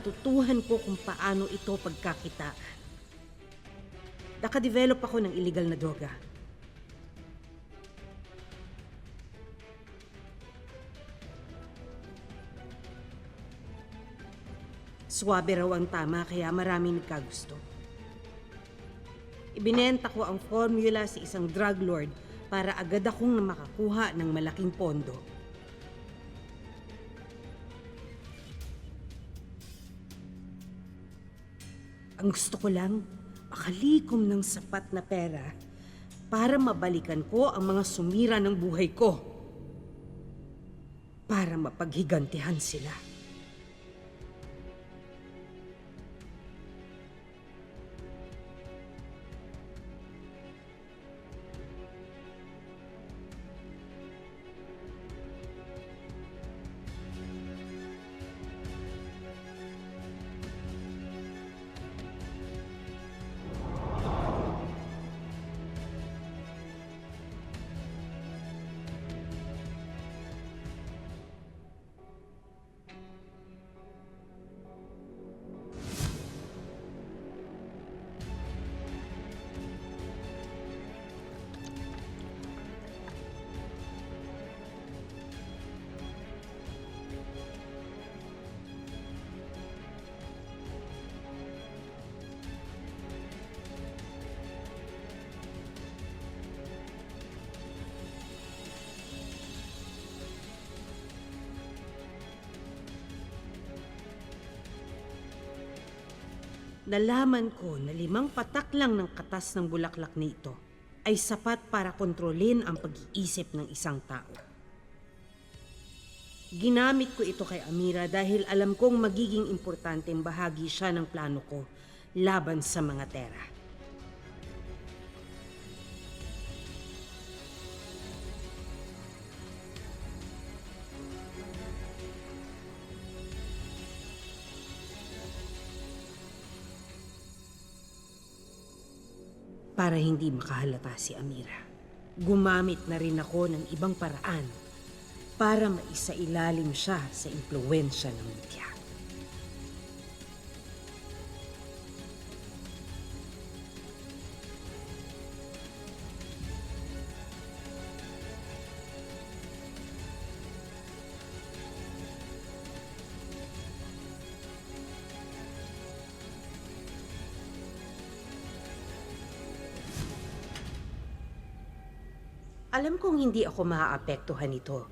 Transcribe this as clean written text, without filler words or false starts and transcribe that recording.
natutuhan ko kung paano ito pagkakitaan. Nakadevelop ako ng illegal na droga. Swabe raw ang tama kaya maraming nagkagusto. Ibinenta ko ang formula sa isang drug lord para agad akong makakuha ng malaking pondo. Ang gusto ko lang, makalikom ng sapat na pera para mabalikan ko ang mga sumira ng buhay ko. Para mapaghigantihan sila. Nalaman ko na 5 patak lang ng katas ng bulaklak nito ay sapat para kontrolin ang pag-iisip ng isang tao. Ginamit ko ito kay Amira dahil alam kong magiging importanteng bahagi siya ng plano ko laban sa mga Tera. Para hindi makahalata si Amira, gumamit na rin ako ng ibang paraan para maisailalim siya sa impluwensya ng media. Alam kong hindi ako maaapektuhan nito